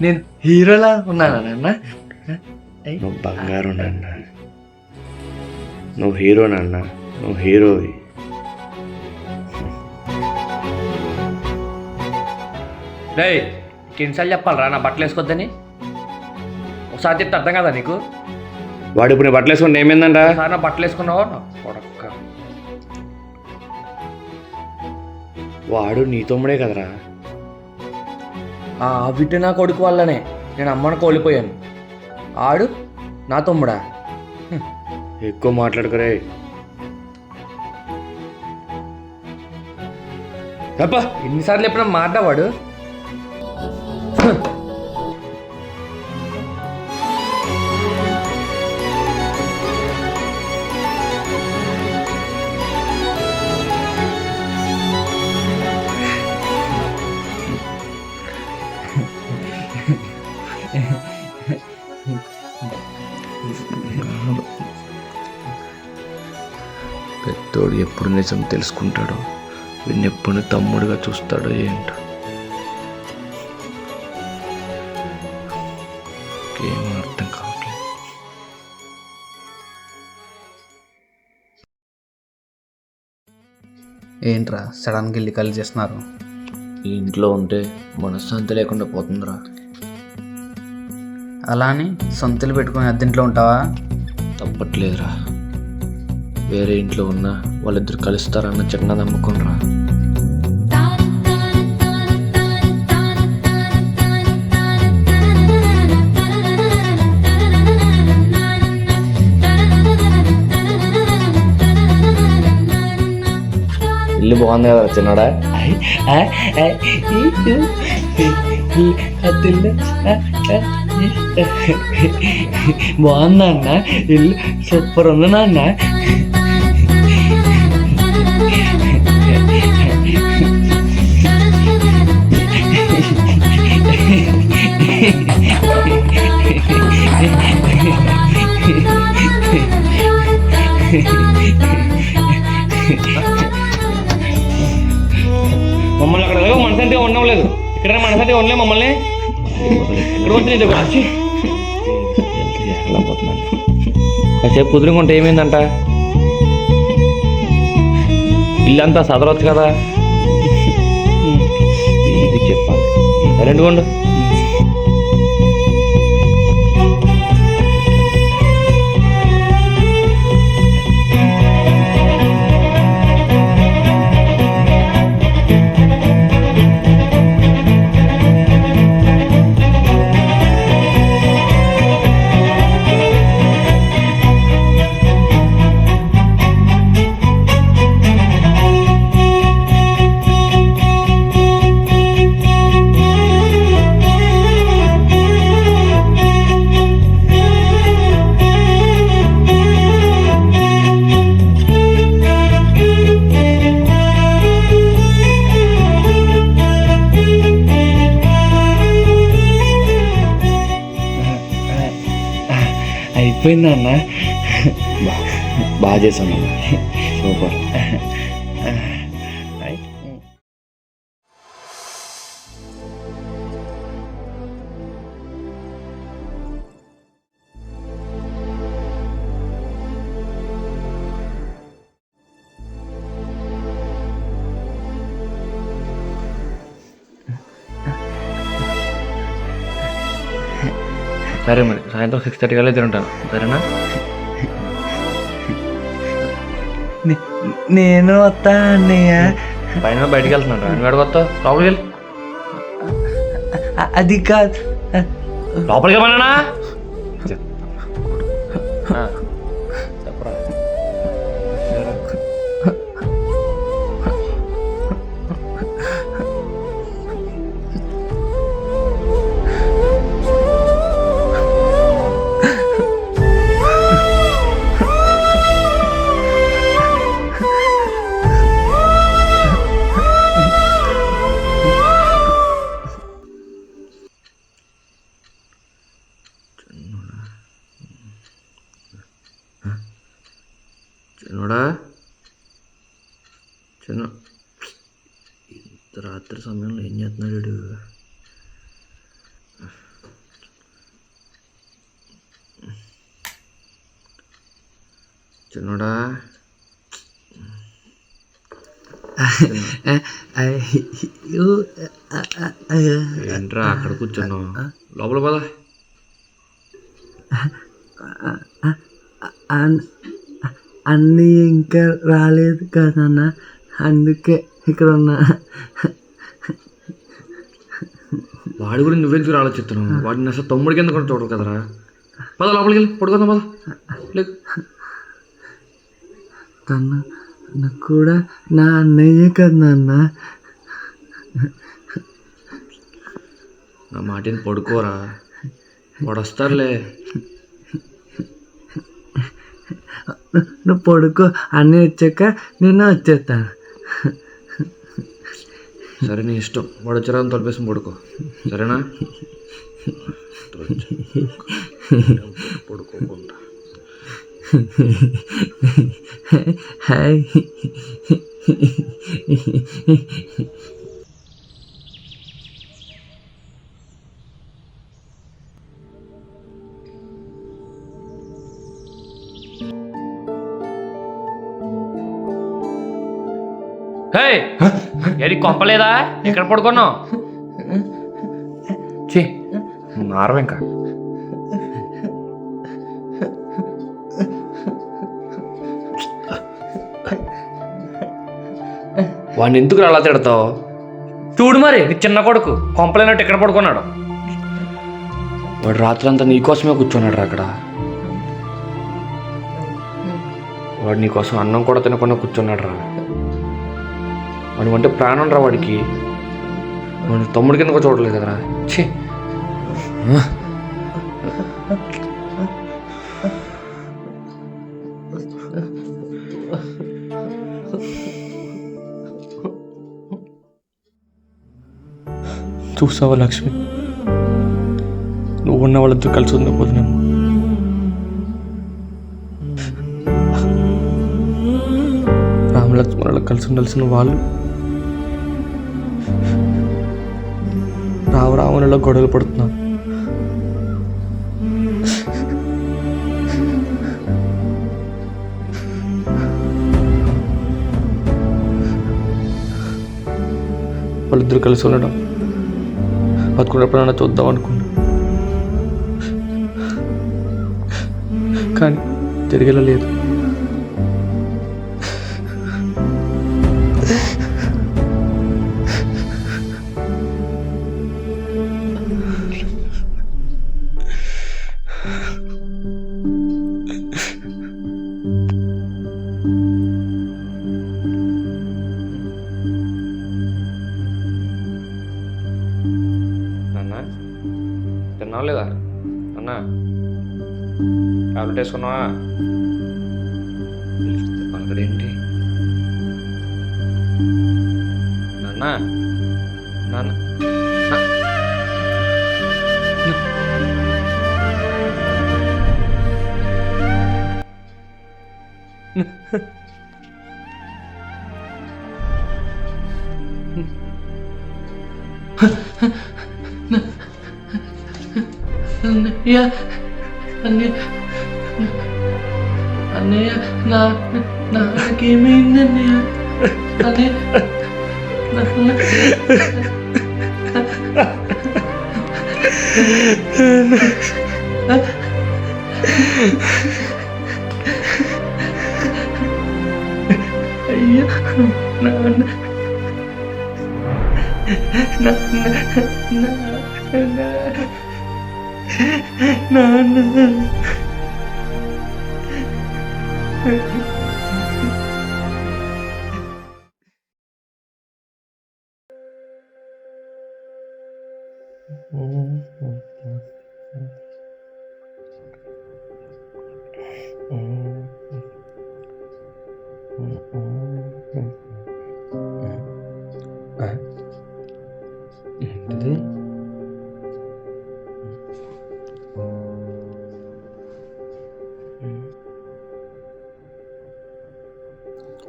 నేను హీరోలా ఉన్నానా నాన్న? నువ్వు బంగారు నాన్న, నువ్వు హీరో నాన్న, నువ్వు హీరోవి. రే ఎన్నిసార్లు చెప్పాలరా నా బట్టలు వేసుకోవద్దని? ఒకసారి చెప్తే అర్థం కదా నీకు? వాడు ఇప్పుడు నీ బట్టలు వేసుకుంటే ఏమైందంట? ఒకసారి నా బట్టలు వేసుకున్నావా నా కొడక్క. వాడు నీ తమ్ముడే కదరా. ఆ బిడ్డ నా కొడుకు వల్లనే నేను అమ్మను కోల్పోయాను. ఆడు నా తమ్ముడా? ఎక్కువ మాట్లాడుకురే. అబ్బా ఎన్నిసార్లు ఎప్పుడన్నా మాట్లావాడు? పెద్దోడు ఎప్పుడు నిజం తెలుసుకుంటాడో, వీడిని ఎప్పుడు తమ్ముడుగా చూస్తాడో ఏంటో. ఏం అర్థం కావట్లేదు. ఏంట్రా సడన్గా ఇల్లు కలిసి చేస్తున్నారు? ఈ ఇంట్లో ఉంటే మనశ్శాంతి లేకుండా పోతుందిరా. అలా అని సొంతలు పెట్టుకుని అద్దెంట్లో ఉంటావా? తప్పట్లేదురా. వేరే ఇంట్లో ఉన్నా వాళ్ళిద్దరు కలుస్తారన్న చిన్న నమ్మకం రా. ఇల్లు బాగుంది కదా చిన్నడా? బాగుందా అన్న? ఇల్లు సూపర్ ఉంది నాన్న. మమ్మల్ని అక్కడ మనసంటే ఉండడం లేదు. ఇక్కడ మనసంటే ఉండలే మమ్మల్ని. ఇక్కడ వచ్చి కాసేపు కుదురుకుంటే ఏమైందంట? ఇల్లంతా సదరవచ్చు కదా. ఇది చెప్పాలి. సరే కొండు. అయిపోయిందా అన్న? బాగా చేశాను, సూపర్. సరే మరి సాయంత్రం 6:30 కల్లా తింటాను, సరేనా? నేను వస్తా అన్నయ్య. పైన బయటికి వెళ్తున్నాడు. అని వాడికి వస్తావు? లోపలికి వెళ్ళి. అది కాదు, లోపలికి వెళ్ళమన్నా చెప్పరా. చిన్నోడా, చిన్న ఇంత రాత్రి సమయంలో ఏం చేస్తున్నాడు? చిన్నోడా ఏంట్రా అక్కడ కూర్చున్నావు? లోపల పద. అన్నీ ఇంకా రాలేదు కదన్న, అందుకే ఇక్కడ ఉన్నా. వాడి గురించి నువ్వెందుకు ఆలోచిస్తున్నావు? వాడిని అసలు తమ్ముడికి ఎందుకు చూడరు కదరా. పద లోపలికి వెళ్ళి పడుకుందాం పద. లేదు తను కూడా నా అన్నయ్యే కదన్న. నా మాటిని పడుకోరా, వాడు వస్తారులే. నువ్వు పడుకో, అన్నీ వచ్చాక నేను వచ్చేస్తాను. సరే నీ ఇష్టం, వాడు వచ్చారని తొలిపేసి పడుకో, సరేనా? పడుకోకుండా హాయ్. ఏది కొంపలేదా? ఎక్కడ పడుకున్నావు? చీ నారవ ఇంకా. వాడిని ఎందుకు అలా తిడతావు? చూడు మరి నీ చిన్న కొడుకు కొంపలేనట్టు ఎక్కడ పడుకున్నాడు. వాడు రాత్రి అంతా నీకోసమే కూర్చున్నాడు రా అక్కడ. వాడు నీకోసం అన్నం కూడా తినకుండా కూర్చున్నాడు రా. వాడి అంటే ప్రాణం రా వాడికి. వాడి తమ్ముడి కింద కూడా చూడలేదు కదరా. ఛీ చూసావా లక్ష్మి, నువ్వు ఉన్న వాళ్ళతో కలిసి ఉండకపోతున్నాము. రామలక్ష్మణులు కలిసి ఉండాల్సిన వాళ్ళు రావణులలో గొడవలు పడుతున్నాం. వాళ్ళిద్దరు కలిసి ఉండడం బతుకున్నప్పుడైనా చూద్దాం అనుకున్నా, కానీ తిరిగేలా లేదు. తిన్నావు లేదా అన్న? టాబ్లెట్ వేసుకున్నావా? పలకడేంటి నాన్న? నాన్న అన్నయ్య అన్నయ్య అన్నయ్య నాకేమైంది అన్నయ్య? అన్నయ్య అయ్యా నాన్న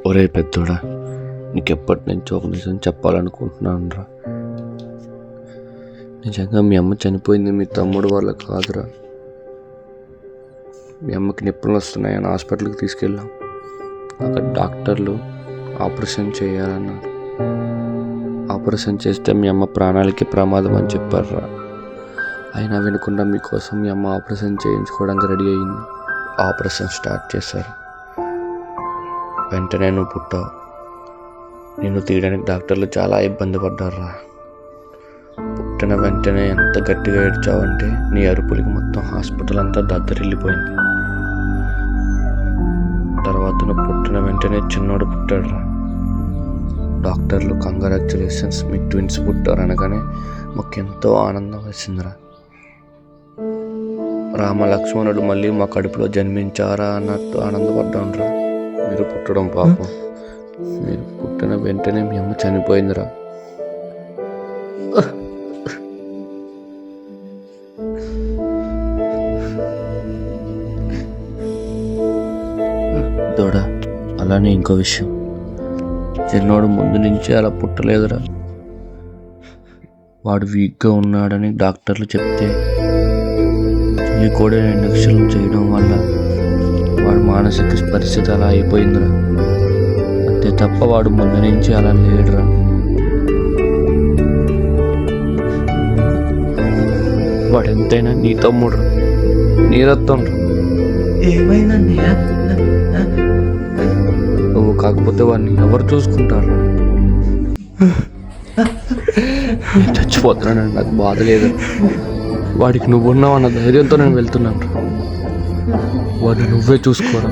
ఒరే పెద్దోడా, నీకెప్పటి నుంచో ఒక నిజం చెప్పాలనుకుంటున్నాను రా. నిజంగా మీ అమ్మ చనిపోయింది మీ తమ్ముడు వల్ల కాదురా. మీ అమ్మకి నొప్పులు వస్తున్నాయని హాస్పిటల్కి తీసుకెళ్ళాం. అక్కడ డాక్టర్లు ఆపరేషన్ చేయాలన్నారు. ఆపరేషన్ చేస్తే మీ అమ్మ ప్రాణాలకి ప్రమాదం అని చెప్పారా. అయినా వినకుండా మీకోసం మీ అమ్మ ఆపరేషన్ చేయించుకోవడానికి రెడీ అయ్యింది. ఆపరేషన్ స్టార్ట్ చేశారు. వెంటనే నువ్వు పుట్టావు. నిన్ను తీయడానికి డాక్టర్లు చాలా ఇబ్బంది పడ్డారా. పుట్టిన వెంటనే ఎంత గట్టిగా ఏడ్చావంటే నీ అరుపులకి మొత్తం హాస్పిటల్ అంతా దద్దరిల్లిపోయింది. తర్వాత నువ్వు పుట్టిన వెంటనే చిన్నోడు పుట్టాడురా. డాక్టర్లు కంగ్రాచ్యులేషన్స్, మీ ట్విన్స్ పుట్టారు అనగానే మాకు ఎంతో ఆనందం వేసిందిరా. రామ లక్ష్మణుడు మళ్ళీ మా కడుపులో జన్మించారా అన్నట్టు ఆనందపడ్డాంరా. మీరు పుట్టడం పాపం. మీరు పుట్టిన వెంటనే మీ అమ్మ చనిపోయిందిరా. దూడ, అలానే ఇంకో విషయం, చిన్నోడు ముందు నుంచి అలా పుట్టలేదురా. వాడు వీక్గా ఉన్నాడని డాక్టర్లు చెప్తే ఈ కూడా ఇంజక్షన్లు చేయడం వల్ల వాడు మానసిక పరిస్థితి అలా అయిపోయిందిరా. అంతే తప్ప వాడు ముందు నుంచి అలా లేడురా. వాడు ఎంతైనా నీ తమ్ముడు, నీ రక్తం. ఏమైందన్నయ్య? నువ్వు కాకపోతే వాడిని ఎవరు చూసుకుంటారు? నేను చచ్చిపోతున్నాను, నాకు బాధ లేదు. వాడికి నువ్వు ఉన్నావు అన్న ధైర్యంతో నేను వెళ్తున్నాను. వాడిని నువ్వే చూసుకోరా.